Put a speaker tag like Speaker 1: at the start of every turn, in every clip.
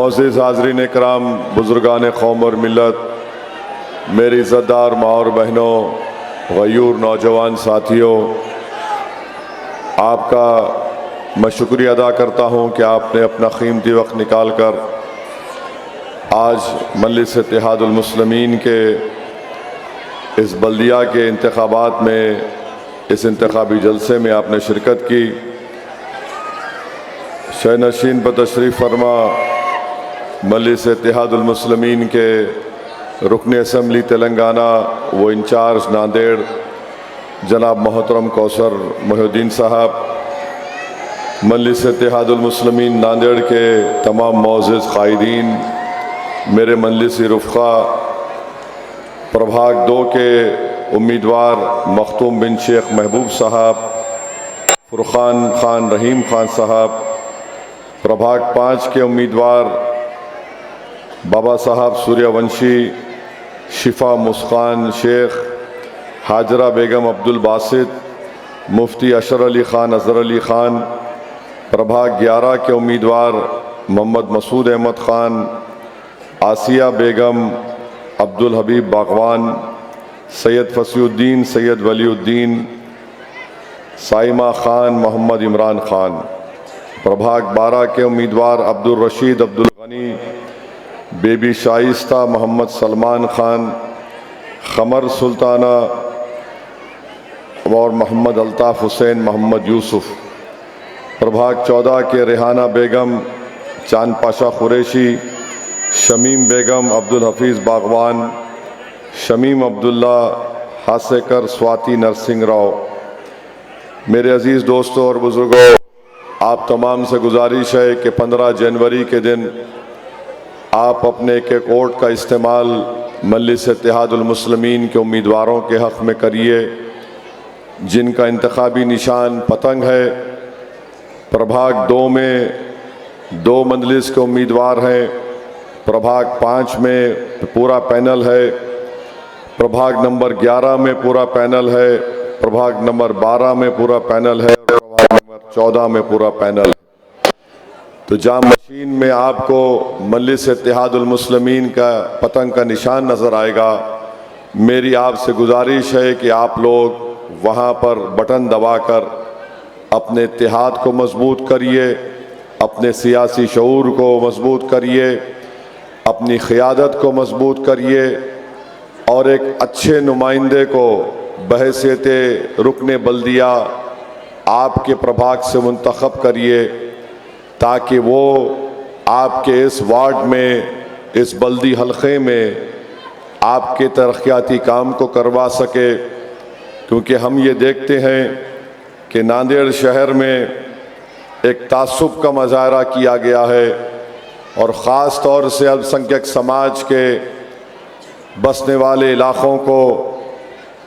Speaker 1: मोअज़्ज़िज़ हाज़रीन इकराम, बुज़ुर्गान कौम और मिल्लत, मेरी इज़्ज़तदार माँ और बहनों, गयूर नौजवान साथियों, आपका मैं शुक्रिया अदा करता हूँ कि आपने अपना कीमती वक्त निकाल कर आज मजलिस इत्तेहादुल मुस्लिमीन के इस बल्दिया के इंतखाबात में, इस इंतखाबी जलसे में आपने शिरकत की। शहनशीन पर तशरीफ़ फरमा मजलिस इत्तेहादुल मुस्लिमीन के रुकन असम्बली तेलंगाना व इंचार्ज नांदेड़ जनाब मोहतरम कौसर मोहिउद्दीन साहब, मजलिस इत्तेहादुल मुस्लिमीन नांदेड़ के तमाम मोअज़्ज़िज़ क़ाइदीन, मेरे मजलिसी रुफ़क़ा, प्रभाग 2 के उम्मीदवार मखतूम बिन शेख महबूब साहब, फुरक़ान ख़ान रहीम ख़ान साहब, प्रभाग 5 के उम्मीदवार बाबा साहब सूर्यवंशी, शिफा मुस्कान शेख, हाजरा बेगम अब्दुल बासित, मुफ्ती अशर अली ख़ान अज़हर अली ख़ान, प्रभाग 11 के उम्मीदवार मोहम्मद मसूद अहमद ख़ान, आसिया बेगम, अब्दुल हबीब बागवान, सैयद फसीउद्दीन, सैयद वलीउद्दीन, साइमा ख़ान, मोहम्मद इमरान ख़ान, प्रभाग 12 के उम्मीदवार अब्दुल रशीद अब्दुल गनी, बेबी शाइस्ता, मोहम्मद सलमान ख़ान, ख़मर सुल्ताना और मोहम्मद अल्ताफ़ हुसैन मोहम्मद यूसुफ, प्रभाग 14 के रेहाना बेगम, चांद पाशा कुरैशी, शमीम बेगम, अब्दुल हफीज़ बागवान, शमीम अब्दुल्ला, हासेकर, स्वाति नरसिंह राव। मेरे अज़ीज़ दोस्तों और बुज़ुर्गों, आप तमाम से गुजारिश है कि 15 जनवरी के दिन आप अपने एक एक वोट का इस्तेमाल मजलिस इत्तेहादुल मुस्लिमीन के उम्मीदवारों के हक़ में करिए, जिनका इंतखाबी निशान पतंग है। प्रभाग 2 में 2 मजलिस के उम्मीदवार हैं, प्रभाग 5 में पूरा पैनल है, प्रभाग नंबर 11 में पूरा पैनल है, प्रभाग नंबर 12 में पूरा पैनल है, प्रभाग नंबर 14 में पूरा पैनल है। तो जहाँ मशीन में आपको मजलिस इत्तेहादुल मुस्लिमीन का पतंग का निशान नज़र आएगा, मेरी आपसे गुजारिश है कि आप लोग वहाँ पर बटन दबाकर अपने इत्तेहाद को मजबूत करिए, अपने सियासी शऊर को मजबूत करिए, अपनी क़ियादत को मजबूत करिए और एक अच्छे नुमाइंदे को बहैसियत रुकने बल्दिया आपके प्रभाग से मुंतखब करिए, ताकि वो आपके इस वार्ड में, इस बल्दी हलक़े में आपके तरक्याती काम को करवा सके। क्योंकि हम ये देखते हैं कि नांदेड़ शहर में एक तासुब का मुज़ाहरा किया गया है और ख़ास तौर से अल्पसंख्यक समाज के बसने वाले इलाक़ों को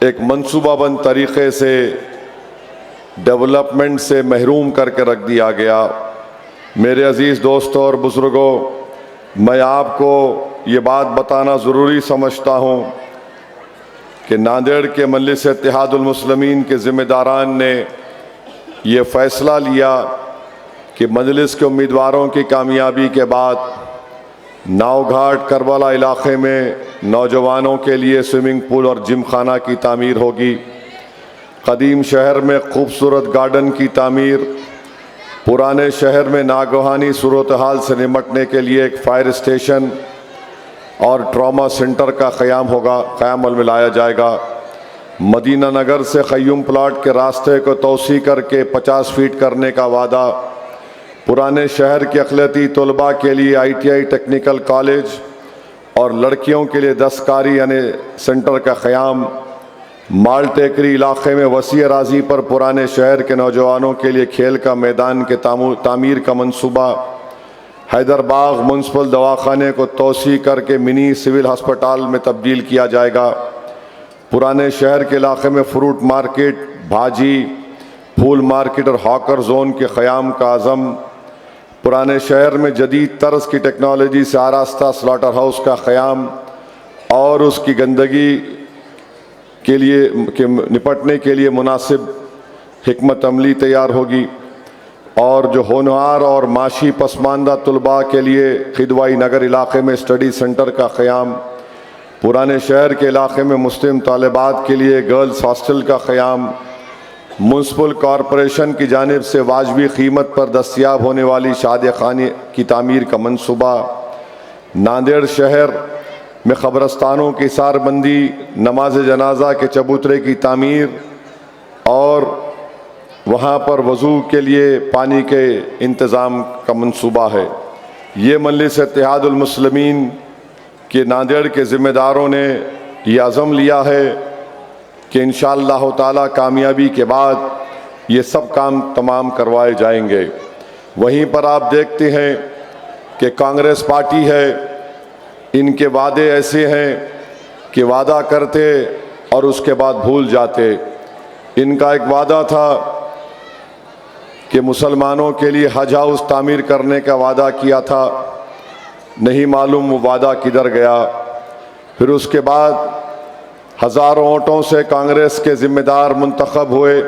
Speaker 1: एक मंसूबाबंद तरीक़े से डेवलपमेंट से महरूम करके रख दिया गया। मेरे अज़ीज़ दोस्तों और बुज़ुर्गों, मैं आपको ये बात बताना ज़रूरी समझता हूँ कि नांदेड़ के मजलिस इत्तेहादुल मुस्लिमीन के ज़िम्मेदारान ने ये फ़ैसला लिया कि मजलिस के उम्मीदवारों की कामयाबी के बाद नावघाट करबला इलाक़े में नौजवानों के लिए स्विमिंग पूल और जिम खाना की तामीर होगी, क़दीम शहर में खूबसूरत गार्डन की तामीर, पुराने शहर में नागहानी सूरत हाल से निपटने के लिए एक फायर स्टेशन और ट्रॉमा सेंटर का क़याम में लाया जाएगा। मदीना नगर से क़य्यूम प्लाट के रास्ते को तोसी करके 50 फीट करने का वादा, पुराने शहर के अक़लियती तलबा के लिए ITI टेक्निकल कॉलेज और लड़कियों के लिए दस्तकारी यानी सेंटर का क़याम, माल टेकरी इलाक़े में वसी अराज़ी पर पुराने शहर के नौजवानों के लिए खेल का मैदान के तामीर का मंसूबा, हैदरबाग म्युनिसिपल दवाखाने को तोसी करके मिनी सिविल हस्पताल में तब्दील किया जाएगा, पुराने शहर के इलाक़े में फ्रूट मार्केट, भाजी, फूल मार्केट और हॉकर जोन के क़याम का अज़म, पुराने शहर में जदीद तर्ज की टेक्नोलॉजी से आरास्ता स्लॉटर हाउस का क़याम और उसकी गंदगी के लिए निपटने के लिए मुनासिब हिकमत अमली तैयार होगी। और जो होनहार और माशी पसमानदा तलबा के लिए खिदवाई नगर इलाके में स्टडी सेंटर का क़याम, पुराने शहर के इलाके में मुस्लिम तालिबात के लिए गर्ल्स हॉस्टल का क़याम, म्यूनसिपल कॉरपोरेशन की जानिब से वाजबी कीमत पर दस्तियाब होने वाली शादी खाने की तामीर का मनसूबा, नांदेड़ शहर में क़ब्रस्तानों की सारबंदी, नमाज जनाजा के चबूतरे की तामीर और वहाँ पर वज़ू के लिए पानी के इंतज़ाम का मनसूबा है। ये मजलिस इत्तेहादुल मुस्लिमीन के नांदेड़ के ज़िम्मेदारों ने ये अज़म लिया है कि इंशाअल्लाह ताला कामयाबी के बाद ये सब काम तमाम करवाए जाएंगे। वहीं पर आप देखते हैं कि कांग्रेस पार्टी है, इनके वादे ऐसे हैं कि वादा करते और उसके बाद भूल जाते। इनका एक वादा था कि मुसलमानों के लिए हज हाउस तामीर करने का वादा किया था, नहीं मालूम वो वादा किधर गया। फिर उसके बाद हज़ारों वोटों से कांग्रेस के ज़िम्मेदार मुंतखब हुए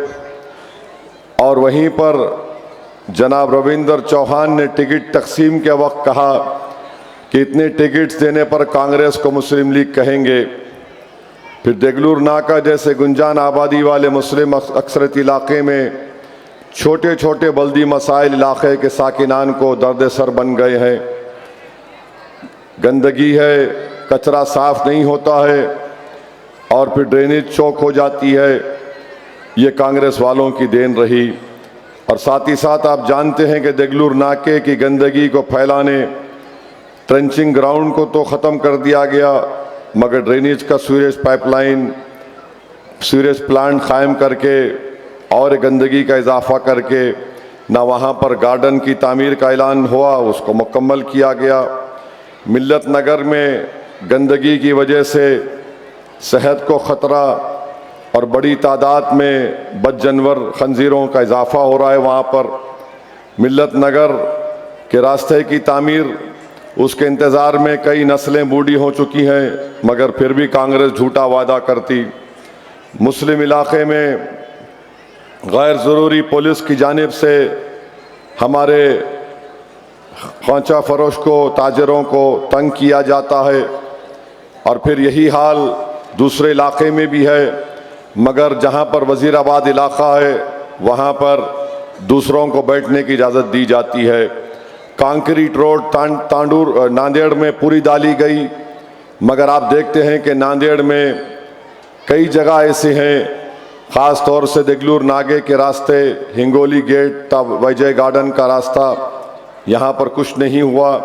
Speaker 1: और वहीं पर जनाब रविंद्र चौहान ने टिकट तकसीम के वक्त कहा कि इतने टिकट्स देने पर कांग्रेस को मुस्लिम लीग कहेंगे। फिर देगलूर नाका जैसे गुंजान आबादी वाले मुस्लिम अक्सरत इलाके में छोटे छोटे बल्दी मसाइल इलाके के साकिनान को दर्द सर बन गए हैं। गंदगी है, कचरा साफ नहीं होता है और फिर ड्रेनेज चौक हो जाती है। ये कांग्रेस वालों की देन रही। और साथ ही साथ आप जानते हैं कि देगलूर नाके की गंदगी को फैलाने ट्रेंचिंग ग्राउंड को तो ख़त्म कर दिया गया, मगर ड्रेनेज का सीवरेज पाइपलाइन, सीवरेज प्लांट कायम करके और गंदगी का इजाफा करके ना वहाँ पर गार्डन की तामीर का ऐलान हुआ, उसको मुकम्मल किया गया। मिल्लत नगर में गंदगी की वजह से सेहत को ख़तरा और बड़ी तादाद में बद जानवर खंजीरों का इजाफा हो रहा है। वहाँ पर मिल्लत नगर के रास्ते की तामीर, उसके इंतज़ार में कई नस्लें बूढ़ी हो चुकी हैं, मगर फिर भी कांग्रेस झूठा वादा करती। मुस्लिम इलाके में गैर ज़रूरी पुलिस की जानिब से हमारे खांचा फरोश को, ताजरों को तंग किया जाता है और फिर यही हाल दूसरे इलाके में भी है, मगर जहां पर वज़ीराबाद इलाका है वहां पर दूसरों को बैठने की इजाज़त दी जाती है। कंक्रीट रोड तांडूर नांदेड़ में पूरी डाली गई, मगर आप देखते हैं कि नांदेड़ में कई जगह ऐसे हैं, ख़ास तौर से देगलूर नागे के रास्ते, हिंगोली गेट तब विजय गार्डन का रास्ता, यहाँ पर कुछ नहीं हुआ।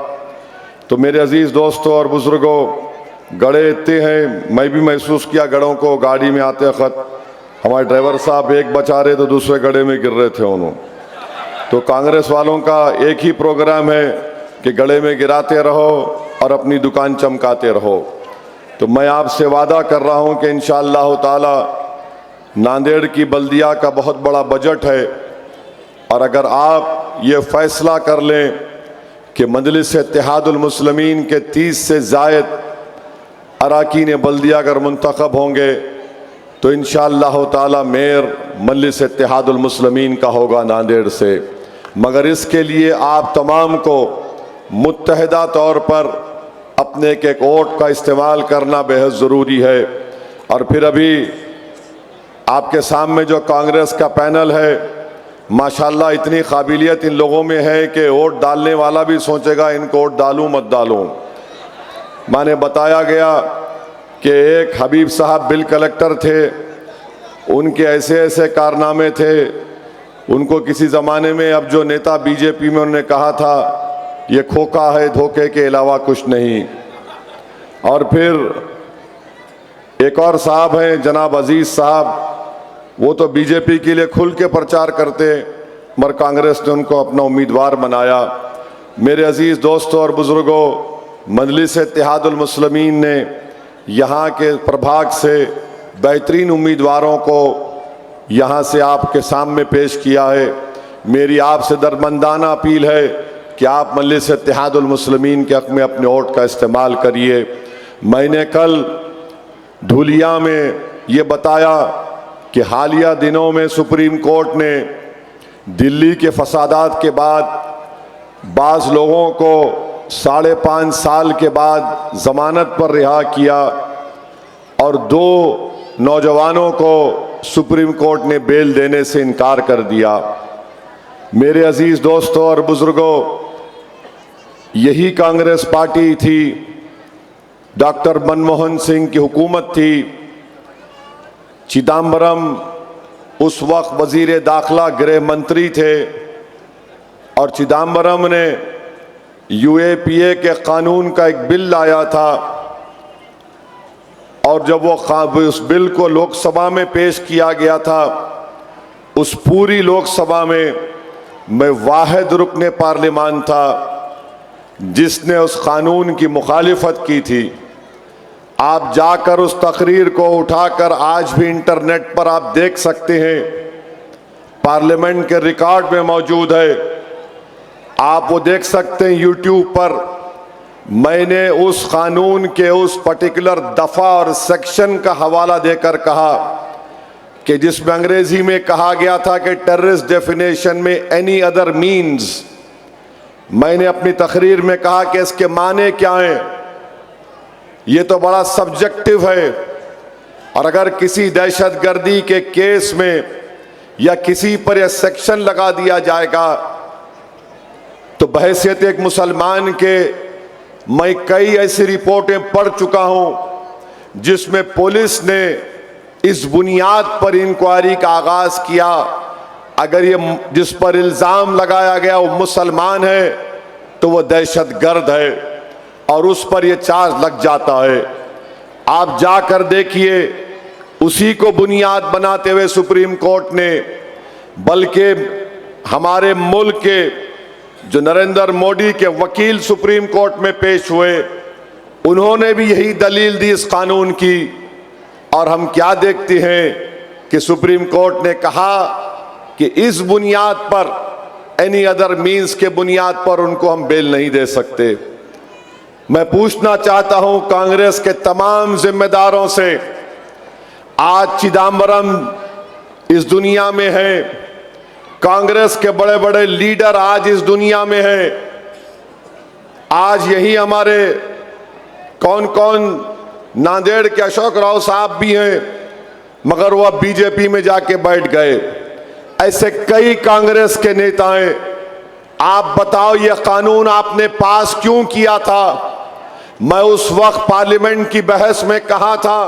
Speaker 1: तो मेरे अजीज़ दोस्तों और बुज़ुर्गों, गड़े इतने हैं, मैं भी महसूस किया गड़ों को गाड़ी में आते वक्त। हमारे ड्राइवर साहब एक बचा रहे तो दूसरे गड़े में गिर रहे थे उन्होंने। तो कांग्रेस वालों का एक ही प्रोग्राम है कि गड़े में गिराते रहो और अपनी दुकान चमकाते रहो। तो मैं आपसे वादा कर रहा हूँ कि इंशाअल्लाह ताला नांदेड़ की बल्दिया का बहुत बड़ा बजट है और अगर आप ये फ़ैसला कर लें कि मजलिस इत्तेहादुल मुस्लिमीन के 30 से ज़ायद अरकान बल्दिया अगर मुंतखब होंगे तो इंशाअल्लाह ताला मेयर मजलिस इत्तेहादुल मुस्लिमीन का होगा नांदेड़ से। मगर इसके लिए आप तमाम को मुत्तहिदा तौर पर अपने एक वोट का इस्तेमाल करना बेहद ज़रूरी है। और फिर अभी आपके सामने जो कांग्रेस का पैनल है, माशाल्लाह इतनी काबिलियत इन लोगों में है कि वोट डालने वाला भी सोचेगा इनको वोट डालूं मत डालूं। माने बताया गया कि एक हबीब साहब बिल कलेक्टर थे, उनके ऐसे ऐसे कारनामे थे, उनको किसी ज़माने में अब जो नेता बीजेपी में उन्होंने कहा था ये खोखा है, धोखे के अलावा कुछ नहीं। और फिर एक और साहब हैं जनाब अजीज़ साहब, वो तो बीजेपी के लिए खुल के प्रचार करते, मगर कांग्रेस ने उनको अपना उम्मीदवार बनाया। मेरे अजीज़ दोस्तों और बुज़ुर्गों, मजलिस इत्तेहादुल मुस्लिमीन ने यहाँ के प्रभाग से बेहतरीन उम्मीदवारों को यहाँ से आपके सामने पेश किया है। मेरी आपसे दरमंदाना अपील है कि आप मजलिस इत्तेहादुल मुस्लिमीन के हक़ में अपने वोट का इस्तेमाल करिए। मैंने कल धुलिया में ये बताया कि हालिया दिनों में सुप्रीम कोर्ट ने दिल्ली के फसादात के बाद बाज़ लोगों को 5.5 साल के बाद ज़मानत पर रिहा किया और 2 नौजवानों को सुप्रीम कोर्ट ने बेल देने से इनकार कर दिया। मेरे अजीज़ दोस्तों और बुज़ुर्गों, यही कांग्रेस पार्टी थी, डॉक्टर मनमोहन सिंह की हुकूमत थी। चिदम्बरम उस वक्त वजीर दाखिला गृह मंत्री थे और चिदम्बरम ने यूएपीए के कानून का एक बिल लाया था और जब वो उस बिल को लोकसभा में पेश किया गया था, उस पूरी लोकसभा में मैं वाहिद रुकने पार्लियामान था जिसने उस कानून की मुखालिफत की थी। आप जाकर उस तकरीर को उठाकर आज भी इंटरनेट पर आप देख सकते हैं, पार्लियामेंट के रिकॉर्ड में मौजूद है। आप वो देख सकते हैं यूट्यूब पर। मैंने उस कानून के उस पर्टिकुलर दफा और सेक्शन का हवाला देकर कहा कि जिसमें अंग्रेजी में कहा गया था कि टेररिस्ट डेफिनेशन में एनी अदर मीन्स, मैंने अपनी तकरीर में कहा कि इसके माने क्या हैं। ये तो बड़ा सब्जेक्टिव है और अगर किसी दहशतगर्दी के केस में या किसी पर यह सेक्शन लगा दिया जाएगा तो बहैसियत एक मुसलमान के मैं कई ऐसी रिपोर्टें पढ़ चुका हूं जिसमें पुलिस ने इस बुनियाद पर इंक्वायरी का आगाज किया, अगर ये जिस पर इल्ज़ाम लगाया गया वो मुसलमान है तो वो दहशतगर्द है और उस पर ये चार्ज लग जाता है। आप जाकर देखिए, उसी को बुनियाद बनाते हुए सुप्रीम कोर्ट ने, बल्कि हमारे मुल्क के जो नरेंद्र मोदी के वकील सुप्रीम कोर्ट में पेश हुए, उन्होंने भी यही दलील दी इस कानून की। और हम क्या देखते हैं कि सुप्रीम कोर्ट ने कहा कि इस बुनियाद पर, एनी अदर मीन्स के बुनियाद पर उनको हम बेल नहीं दे सकते। मैं पूछना चाहता हूं कांग्रेस के तमाम जिम्मेदारों से, आज चिदम्बरम इस दुनिया में है, कांग्रेस के बड़े बड़े लीडर आज इस दुनिया में हैं। आज यही हमारे कौन कौन, नांदेड़ के अशोक राव साहब भी हैं, मगर वह बीजेपी में जाके बैठ गए। ऐसे कई कांग्रेस के नेता हैं। आप बताओ, यह कानून आपने पास क्यों किया था? मैं उस वक्त पार्लियामेंट की बहस में कहा था,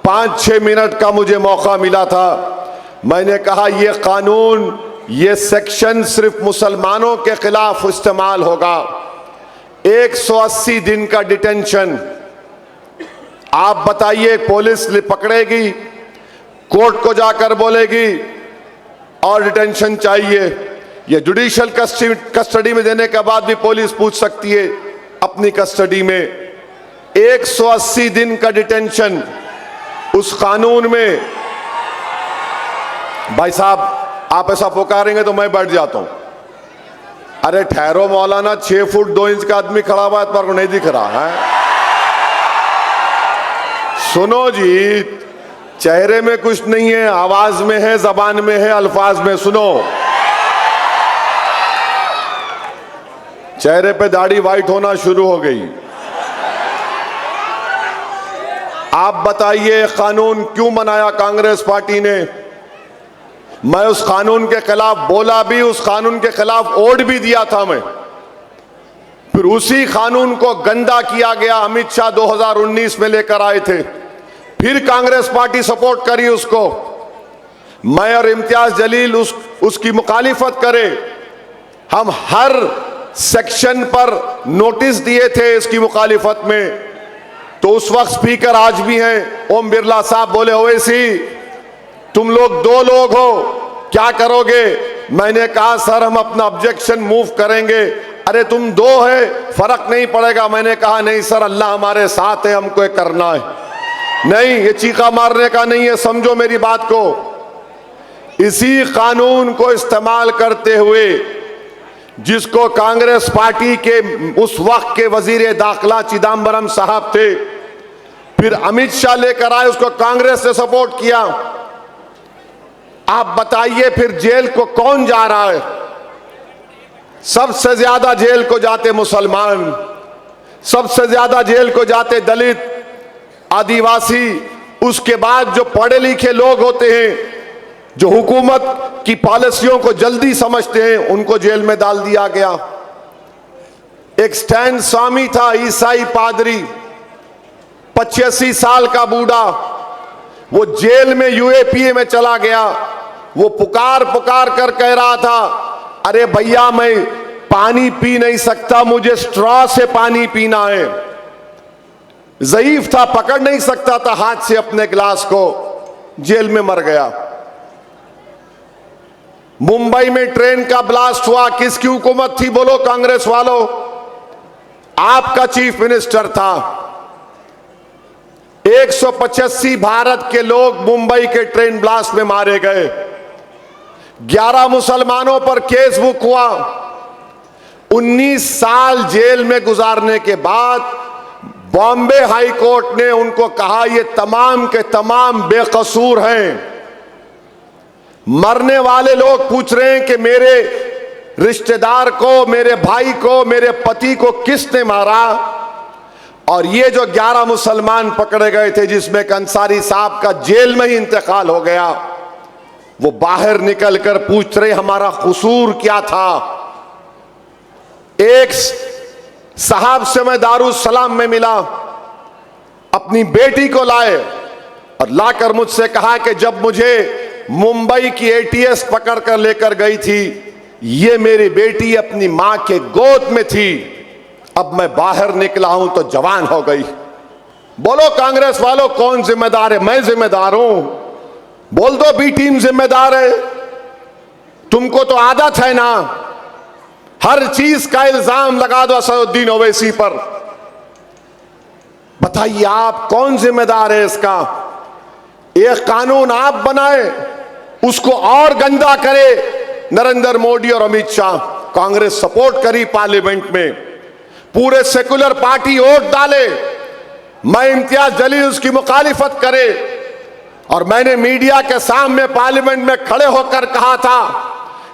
Speaker 1: 5-6 मिनट का मुझे मौका मिला था। मैंने कहा यह कानून, यह सेक्शन सिर्फ मुसलमानों के खिलाफ इस्तेमाल होगा। 180 दिन का डिटेंशन, आप बताइए, पुलिस पकड़ेगी, कोर्ट को जाकर बोलेगी और डिटेंशन चाहिए। यह जुडिशियल कस्टडी में देने के बाद भी पुलिस पूछ सकती है अपनी कस्टडी में। 180 दिन का डिटेंशन उस कानून में। भाई साहब, आप ऐसा पुकारेंगे तो मैं बैठ जाता हूं। अरे ठहरो मौलाना, 6 फुट 2 इंच का आदमी खड़ा हुआ है, तुम्हारे को नहीं दिख रहा है? सुनो जी, चेहरे में कुछ नहीं है, आवाज में है, जबान में है, अल्फाज में। सुनो, चेहरे पे दाढ़ी वाइट होना शुरू हो गई। आप बताइए कानून क्यों बनाया कांग्रेस पार्टी ने? मैं उस कानून के खिलाफ बोला भी, उस कानून के खिलाफ वोट भी दिया था मैं। फिर उसी कानून को गंदा किया गया, अमित शाह 2019 में लेकर आए थे, फिर कांग्रेस पार्टी सपोर्ट करी उसको। मैं और इम्तियाज जलील उसकी मुखालिफत करे। हम हर सेक्शन पर नोटिस दिए थे इसकी मुखालिफत में। तो उस वक्त स्पीकर आज भी हैं, ओम बिरला साहब बोले, ओवैसी तुम लोग 2 लोग हो, क्या करोगे? मैंने कहा सर हम अपना ऑब्जेक्शन मूव करेंगे। अरे तुम 2 है, फर्क नहीं पड़ेगा। मैंने कहा नहीं सर, अल्लाह हमारे साथ है, हमको ये करना है। नहीं, ये चीखा मारने का नहीं है, समझो मेरी बात को। इसी कानून को इस्तेमाल करते हुए, जिसको कांग्रेस पार्टी के उस वक्त के वजीर दाखिला चिदम्बरम साहब थे, फिर अमित शाह लेकर आए, उसको कांग्रेस ने सपोर्ट किया।
Speaker 2: आप बताइए फिर जेल को कौन जा रहा है? सबसे ज्यादा जेल को जाते मुसलमान, सबसे ज्यादा जेल को जाते दलित, आदिवासी, उसके बाद जो पढ़े लिखे लोग होते हैं जो हुकूमत की पॉलिसियों को जल्दी समझते हैं, उनको जेल में डाल दिया गया। एक स्टैन स्वामी था, ईसाई पादरी, 85 साल का बूढ़ा, वो जेल में यूएपीए में चला गया। वो पुकार पुकार कर कह रहा था, अरे भैया मैं पानी पी नहीं सकता, मुझे स्ट्रॉ से पानी पीना है। ज़ईफ था, पकड़ नहीं सकता था हाथ से अपने गिलास को, जेल में मर गया। मुंबई में ट्रेन का ब्लास्ट हुआ, किसकी हुकूमत थी बोलो? कांग्रेस वालों, आपका चीफ मिनिस्टर था। 185 भारत के लोग मुंबई के ट्रेन ब्लास्ट में मारे गए। 11 मुसलमानों पर केस बुक हुआ। 19 साल जेल में गुजारने के बाद बॉम्बे हाई कोर्ट ने उनको कहा ये तमाम के तमाम बेकसूर हैं। मरने वाले लोग पूछ रहे हैं कि मेरे रिश्तेदार को, मेरे भाई को, मेरे पति को किसने मारा? और ये जो 11 मुसलमान पकड़े गए थे, जिसमें एक अंसारी साहब का जेल में ही इंतकाल हो गया, वो बाहर निकलकर पूछ रहे हमारा कसूर क्या था। एक साहब से मैं दारुसलाम में मिला, अपनी बेटी को लाए और लाकर मुझसे कहा कि जब मुझे मुंबई की एटीएस पकड़ कर लेकर गई थी, ये मेरी बेटी अपनी मां के गोद में थी, अब मैं बाहर निकला हूं तो जवान हो गई। बोलो कांग्रेस वालों, कौन जिम्मेदार है? मैं जिम्मेदार हूं। बोल दो बी टीम जिम्मेदार है। तुमको तो आदत है ना, हर चीज का इल्जाम लगा दो असदुद्दीन ओवैसी पर। बताइए आप कौन जिम्मेदार है इसका? एक कानून आप बनाए, उसको और गंदा करे नरेंद्र मोदी और अमित शाह। कांग्रेस सपोर्ट करी पार्लियामेंट में, पूरे सेकुलर पार्टी वोट डाले, मैं इम्तियाज जलील उसकी मुखालिफत करे। और मैंने मीडिया के सामने पार्लियामेंट में खड़े होकर कहा था,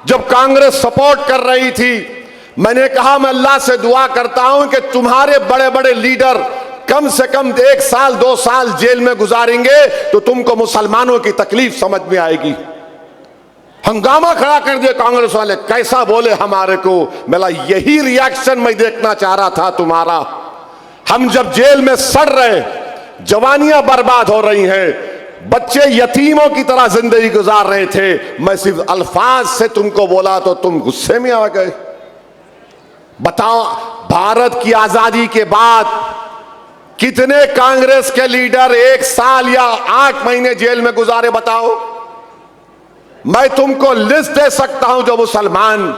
Speaker 2: जब कांग्रेस सपोर्ट कर रही थी, मैंने कहा मैं अल्लाह से दुआ करता हूं कि तुम्हारे बड़े बड़े लीडर कम से कम 1 साल 2 साल जेल में गुजारेंगे तो तुमको मुसलमानों की तकलीफ समझ में आएगी। हंगामा खड़ा कर दिए कांग्रेस वाले, कैसा बोले हमारे को। मेरा यही रिएक्शन मैं देखना चाह रहा था तुम्हारा। हम जब जेल में सड़ रहे, जवानियां बर्बाद हो रही हैं, बच्चे यतीमों की तरह जिंदगी गुजार रहे थे, मैं सिर्फ अल्फाज से तुमको बोला तो तुम गुस्से में आ गए। बताओ, भारत की आजादी के बाद कितने कांग्रेस के लीडर 1 साल या 8 महीने जेल में गुजारे? बताओ। मैं तुमको लिस्ट दे सकता हूं जो मुसलमान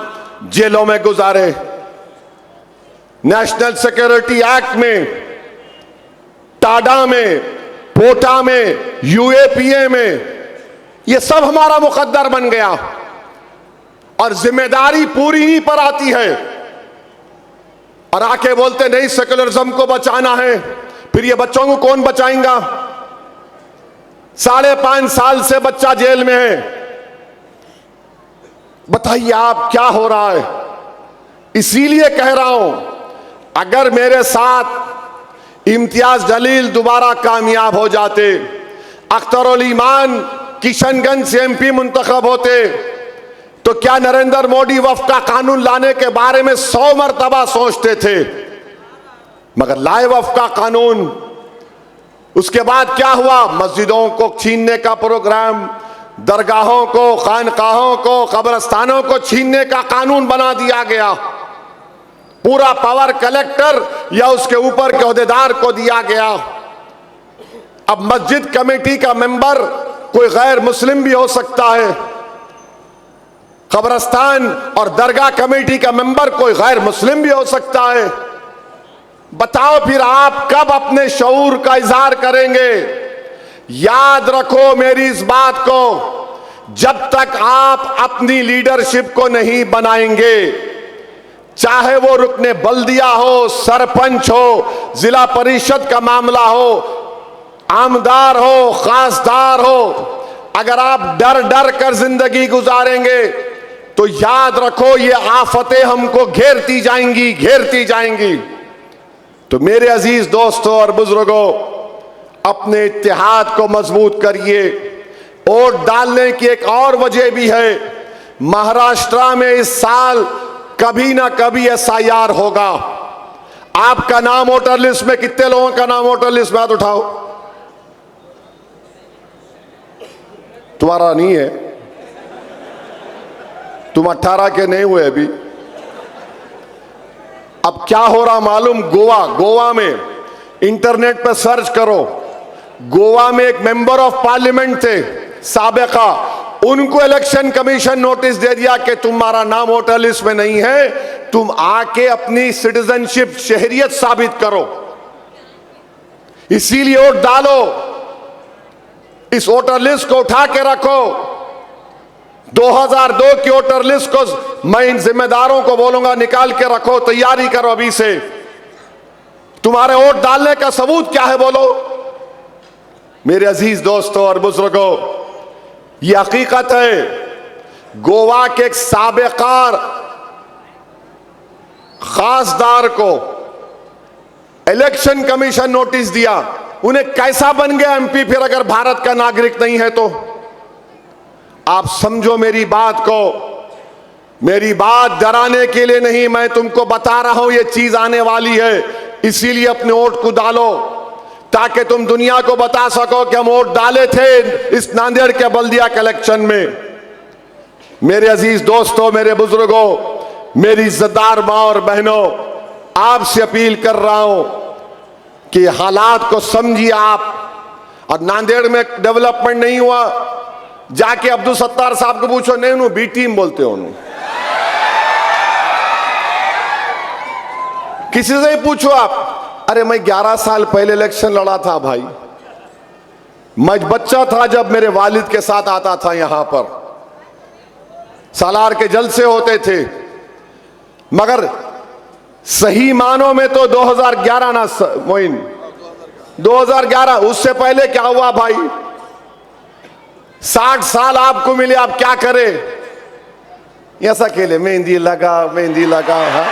Speaker 2: जेलों में गुजारे। नेशनल सिक्योरिटी एक्ट में, टाडा में, पोटा में, यूएपीए में, ये सब हमारा मुकद्दर बन गया। और जिम्मेदारी पूरी ही पर आती है। और आके बोलते नहीं सेकुलरिज्म को बचाना है, फिर ये बच्चों को कौन बचाएगा? 5.5 साल से बच्चा जेल में है। बताइए आप क्या हो रहा है? इसीलिए कह रहा हूं, अगर मेरे साथ इम्तियाज जलील दोबारा कामयाब हो जाते, अख्तरुल ईमान किशनगंज से एमपी मुंतखब होते, तो क्या नरेंद्र मोदी वक्फ का कानून लाने के बारे में 100 मरतबा सोचते थे, मगर लाए वक्फ का कानून। उसके बाद क्या हुआ? मस्जिदों को छीनने का प्रोग्राम, दरगाहों को, खानकाहों को, कब्रस्तानों को छीनने का कानून बना दिया गया। पूरा पावर कलेक्टर या उसके ऊपर के ओहदेदार को दिया गया। अब मस्जिद कमेटी का मेंबर कोई गैर मुस्लिम भी हो सकता है, कब्रस्तान और दरगाह कमेटी का मेंबर कोई गैर मुस्लिम भी हो सकता है। बताओ फिर आप कब अपने शऊर का इजहार करेंगे? याद रखो मेरी इस बात को, जब तक आप अपनी लीडरशिप को नहीं बनाएंगे, चाहे वो रुकने बल्दिया हो, सरपंच हो, जिला परिषद का मामला हो, आमदार हो, खासदार हो, अगर आप डर डर कर जिंदगी गुजारेंगे तो याद रखो ये आफतें हमको घेरती जाएंगी। तो मेरे अजीज दोस्तों और बुजुर्गों, अपने इत्तेहाद को मजबूत करिए। वोट डालने की एक और वजह भी है, महाराष्ट्र में इस साल कभी ना कभी SIR होगा। आपका नाम वोटर लिस्ट में, कितने लोगों का नाम वोटर लिस्ट में? हाथ उठाओ। तुम्हारा नहीं है, तुम 18 के नहीं हुए अभी। अब क्या हो रहा मालूम? गोवा में इंटरनेट पर सर्च करो, गोवा में एक मेंबर ऑफ पार्लियामेंट थे साबिका, उनको इलेक्शन कमीशन नोटिस दे दिया कि तुम्हारा नाम वोटर लिस्ट में नहीं है, तुम आके अपनी सिटीजनशिप, शहरियत साबित करो। इसीलिए वोट डालो, इस वोटर लिस्ट को उठा के रखो। 2002 की वोटर लिस्ट को मैं इन जिम्मेदारों को बोलूंगा निकाल के रखो, तैयारी करो अभी से। तुम्हारे वोट डालने का सबूत क्या है बोलो? मेरे अजीज दोस्तों और बुजुर्गों, यह हकीकत है, गोवा के एक साबिकार खासदार को इलेक्शन कमीशन नोटिस दिया। उन्हें कैसा बन गया MP फिर, अगर भारत का नागरिक नहीं है तो? आप समझो मेरी बात को। मेरी बात डराने के लिए नहीं, मैं तुमको बता रहा हूं ये चीज आने वाली है। इसीलिए अपने वोट को डालो ताकि तुम दुनिया को बता सको कि हम वोट डाले थे इस नांदेड़ के बल्दिया के इलेक्शन में। मेरे अजीज दोस्तों, मेरे बुजुर्गों, मेरी इज्जतदार माँ और बहनों, आपसे अपील कर रहा हूं कि हालात को समझिए आप। और नांदेड़ में डेवलपमेंट नहीं हुआ, जाके अब्दुल सत्तार साहब को पूछो, नहीं उन्होंने B टीम बोलते हो। किसी से ही पूछो आप, अरे मैं 11 साल पहले इलेक्शन लड़ा था भाई, मैं बच्चा था जब मेरे वालिद के साथ आता था यहां पर, सालार के जलसे होते थे। मगर सही मानों में तो 2011 ना मोइन, 2011, उससे पहले क्या हुआ भाई? 60 साल आपको मिले, आप क्या करें? ऐसा खेले मेहंदी लगा हा?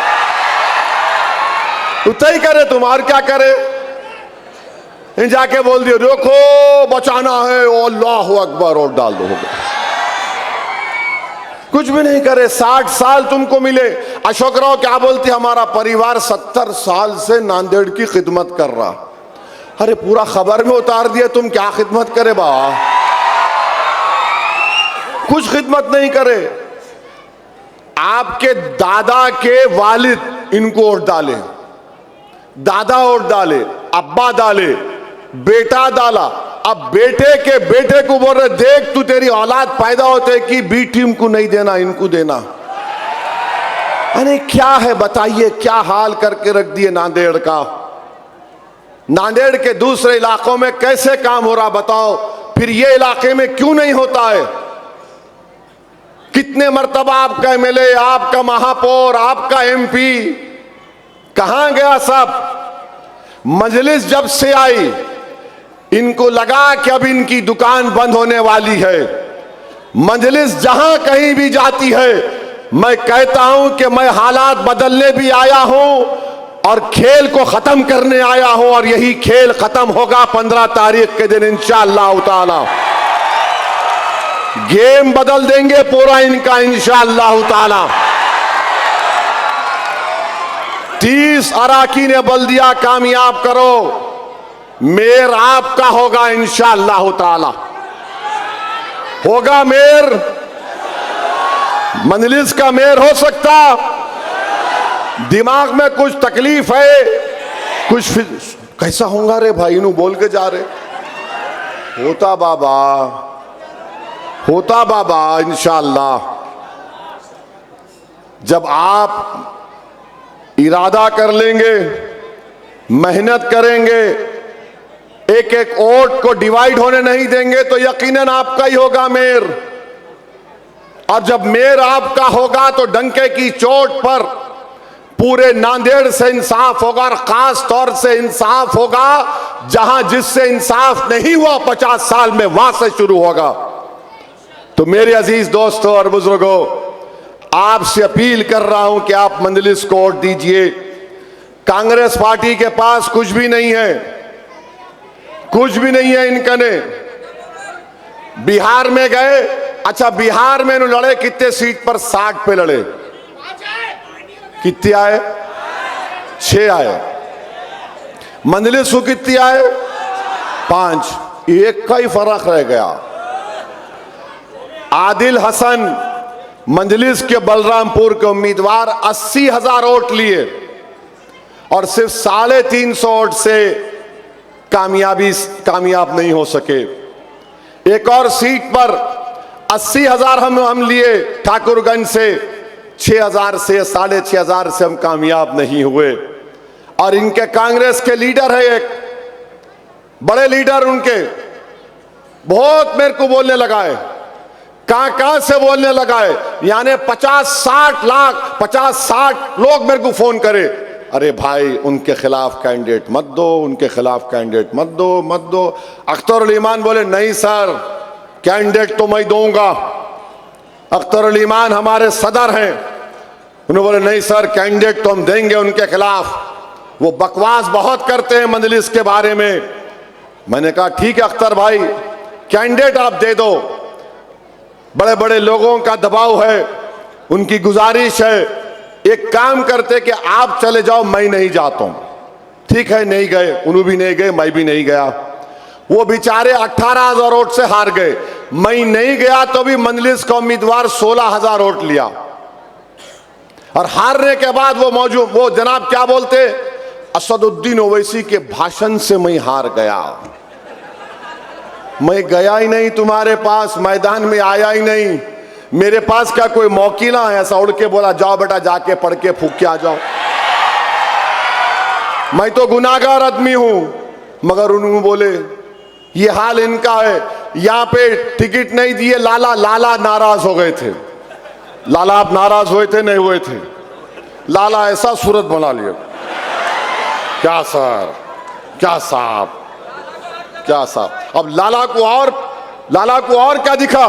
Speaker 2: उतना ही करे तुम, और क्या करे? जाके बोल दियो रोको, बचाना है, अल्लाहु अकबर, और डाल दो, हो गया। कुछ भी नहीं करे। 60 साल तुमको मिले। अशोक राव क्या बोलते, हमारा परिवार 70 साल से नांदेड़ की खिदमत कर रहा। अरे पूरा खबर में उतार दिया, तुम क्या खिदमत करे बा? कुछ खिदमत नहीं करे। आपके दादा के वालिद इनको वोट डाले, दादा वोट डाले, अब्बा डाले, बेटा डाला, अब बेटे के बेटे को बोल रहे देख तू तेरी औलाद पैदा होते कि B टीम को नहीं देना, इनको देना। अरे क्या है बताइए, क्या हाल करके रख दिए नांदेड़ का। नांदेड़ के दूसरे इलाकों में कैसे काम हो रहा बताओ, फिर ये इलाके में क्यों नहीं होता है? कितने मर्तबा आपका MLA, आपका महापौर, आपका MP कहां गया सब? मजलिस जब से आई इनको लगा कि अब इनकी दुकान बंद होने वाली है। मजलिस जहां कहीं भी जाती है, मैं कहता हूं कि मैं हालात बदलने भी आया हूं और खेल को खत्म करने आया हूं, और यही खेल खत्म होगा 15 तारीख के दिन इंशाअल्लाह ताला। गेम बदल देंगे पूरा इनका इंशाअल्लाह ताला। 30 अराकीन बल्दिया कामयाब करो, मेयर आपका होगा इंशाअल्लाह ताला। होगा मेयर, मजलिस का मेयर हो सकता। दिमाग में कुछ तकलीफ है, कुछ कैसा होगा रे भाई, इन्हों बोल के जा रहे। होता बाबा इंशाअल्लाह। जब आप इरादा कर लेंगे, मेहनत करेंगे, एक एक वोट को डिवाइड होने नहीं देंगे, तो यकीनन आपका ही होगा मेयर। और जब मेयर आपका होगा तो डंके की चोट पर पूरे नांदेड़ से इंसाफ होगा, और खास तौर से इंसाफ होगा जहां जिससे इंसाफ नहीं हुआ 50 साल में, वहां से शुरू होगा। तो मेरे अजीज दोस्तों और बुजुर्गों, आपसे अपील कर रहा हूं कि आप मंजलिस को वोट दीजिए। कांग्रेस पार्टी के पास कुछ भी नहीं है, कुछ भी नहीं है इनका ने। बिहार में गए, अच्छा बिहार में इन्होंने लड़े कितने सीट पर? 60 पे लड़े। कितने आए? 6 आए। मंजलिस को कितनी आए? 5। एक का ही फर्क रह गया। आदिल हसन मंजलिस के बलरामपुर के उम्मीदवार 80,000 वोट लिए और सिर्फ 350 वोट से कामयाब नहीं हो सके। एक और सीट पर 80,000 हम लिए ठाकुरगंज से, 6,000 से 6,500 से हम कामयाब नहीं हुए। और इनके कांग्रेस के लीडर है, एक बड़े लीडर उनके, बहुत मेरे को बोलने लगा है, कहां से बोलने लगा है, यानी 50-60 लाख 50-60 लोग मेरे को फोन करे, अरे भाई उनके खिलाफ कैंडिडेट मत दो, उनके खिलाफ कैंडिडेट मत दो। अख्तर ईमान बोले नहीं सर, कैंडिडेट तो मैं दूंगा। अख्तर ईमान हमारे सदर हैं, उन्होंने बोले नहीं सर कैंडिडेट तो हम देंगे उनके खिलाफ। वो बकवास बहुत करते हैं मंजलिस के बारे में। मैंने कहा ठीक है अख्तर भाई, कैंडिडेट आप दे दो, बड़े बड़े लोगों का दबाव है, उनकी गुजारिश है, एक काम करते कि आप चले जाओ, मैं नहीं जाता हूं। ठीक है, नहीं गए, उन्होंने भी नहीं गए, मैं भी नहीं गया। वो बेचारे 18,000 वोट से हार गए। मैं नहीं गया तो भी मंजलिस का उम्मीदवार 16,000 वोट लिया। और हारने के बाद वो जनाब क्या बोलते, असदुद्दीन ओवैसी के भाषण से मैं हार गया, मैं गया ही नहीं तुम्हारे पास, मैदान में आया ही नहीं, मेरे पास क्या कोई मौकीला है? ऐसा उड़ के बोला जाओ बेटा जाके पढ़ के फूक के आ जाओ। मैं तो गुनाहगार आदमी हूं। मगर उन्होंने बोले ये हाल इनका है। यहां पे टिकट नहीं दिए, लाला नाराज हो गए थे। लाला आप नाराज हुए थे? नहीं हुए थे। लाला ऐसा सूरत बना लिया, क्या सर, क्या साहब, क्या साहब। अब लाला को और क्या दिखा?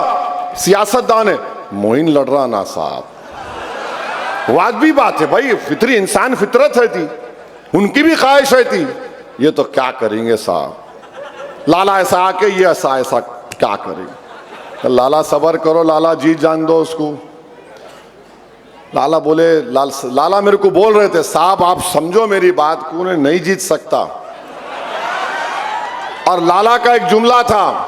Speaker 2: सियासतदान है, मोइन लड़ रहा ना साहब। वाजिबी बात है भाई, फितरी इंसान फितरत है थी, उनकी भी ख्वाहिश है थी। ये तो क्या करेंगे साहब, लाला ऐसा आके ये ऐसा क्या करेंगे? लाला सबर करो, लाला जीत जान दो उसको। लाला बोले, लाला मेरे को बोल रहे थे साहब आप समझो मेरी बात को, उन्हें नहीं जीत सकता। और लाला का एक जुमला था,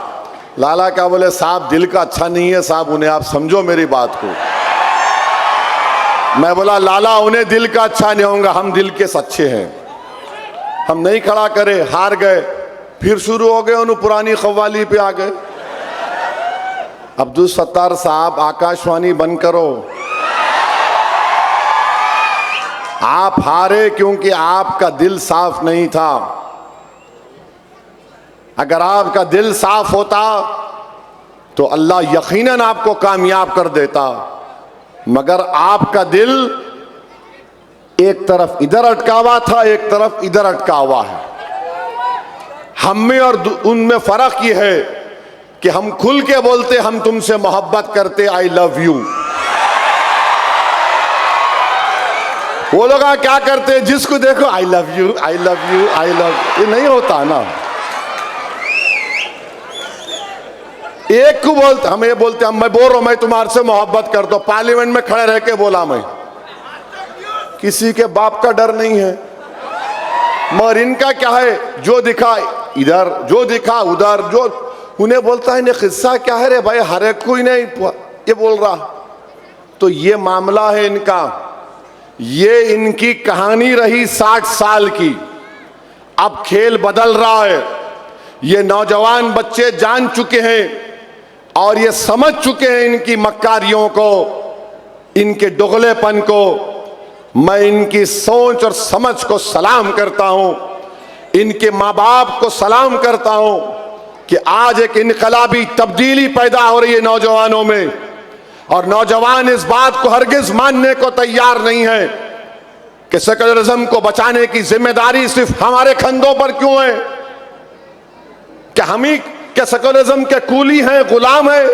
Speaker 2: लाला क्या बोले, साहब दिल का अच्छा नहीं है साहब, उन्हें आप समझो मेरी बात को। मैं बोला लाला उन्हें दिल का अच्छा नहीं होगा, हम दिल के सच्चे हैं, हम नहीं खड़ा करे, हार गए। फिर शुरू हो गए, उन्हें पुरानी कव्वाली पे आ गए। अब्दुल सत्तार साहब आकाशवाणी बंद करो। आप हारे क्योंकि आपका दिल साफ नहीं था। अगर आपका दिल साफ होता तो अल्लाह यकीनन आपको कामयाब कर देता। मगर आपका दिल एक तरफ इधर अटका हुआ था, एक तरफ इधर अटका हुआ है। हम में और उनमें फर्क ये है कि हम खुल के बोलते हम तुमसे मोहब्बत करते, आई लव यू। वो लोग क्या करते, जिसको देखो I love you, I love you, I love, ये नहीं होता ना। एक को बोलते, हम ये बोलते, मैं बोल रहा हूं मैं तुम्हारे से मोहब्बत करता हूं, पार्लियामेंट में खड़े रह के बोला मैं, किसी के बाप का डर नहीं है। मगर इनका क्या है, जो दिखा इधर, जो दिखा उधर, जो उन्हें बोलता है इन्हें किस्सा क्या है रे भाई, हर एक कोई नहीं ये बोल रहा। तो ये मामला है इनका, ये इनकी कहानी रही 60 साल की। अब खेल बदल रहा है, ये नौजवान बच्चे जान चुके हैं और ये समझ चुके हैं इनकी मक्कारियों को, इनके दुगलेपन को। मैं इनकी सोच और समझ को सलाम करता हूं, इनके माँ बाप को सलाम करता हूं कि आज एक इनकलाबी तब्दीली पैदा हो रही है नौजवानों में। और नौजवान इस बात को हरगिज मानने को तैयार नहीं है कि सेकुलरिज्म को बचाने की जिम्मेदारी सिर्फ हमारे कंधों पर क्यों है। क्या हम ही क्या सेकुलरिज्म के कूली हैं, गुलाम हैं?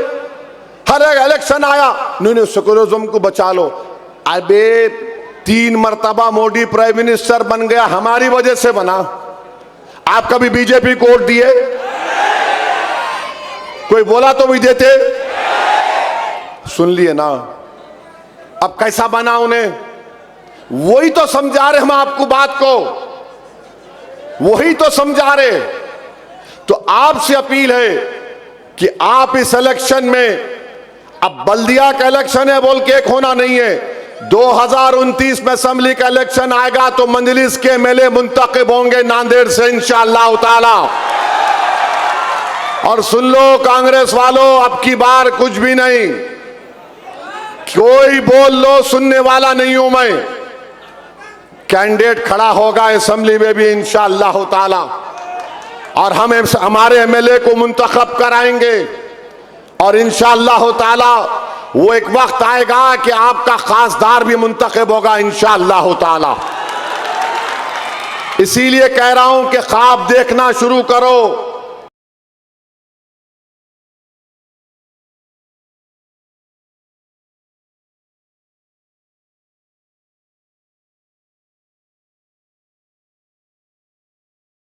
Speaker 2: हर एक इलेक्शन आया नहीं सेकुलरिज्म को बचा लो। अबे 3 मर्तबा मोदी प्राइम मिनिस्टर बन गया, हमारी वजह से बना। आप कभी बीजेपी को वोट दिए? कोई बोला तो भी देते? सुन लिए ना। अब कैसा बना उन्हें, वही तो समझा रहे हम आपको बात को, वही तो समझा रहे। तो आपसे अपील है कि आप इस इलेक्शन में, अब बल्दिया का इलेक्शन है बोल के एक होना नहीं है, 2029 में असेंबली का इलेक्शन आएगा तो मंजलिस के एमएलए मुंतखब होंगे नांदेड़ से इंशाअल्लाह ताला। और सुन लो कांग्रेस वालों, अब की बार कुछ भी नहीं, कोई बोल लो, सुनने वाला नहीं हूं मैं। कैंडिडेट खड़ा होगा असेंबली में भी इंशाअल्लाह ताला, और हम हमारे एमएलए को मुंतखब कराएंगे। और इंशाअल्लाह ताला वो एक वक्त आएगा कि आपका खासदार भी मुंतखब होगा इंशाअल्लाह ताला। इसीलिए कह रहा हूं कि ख्वाब देखना शुरू करो।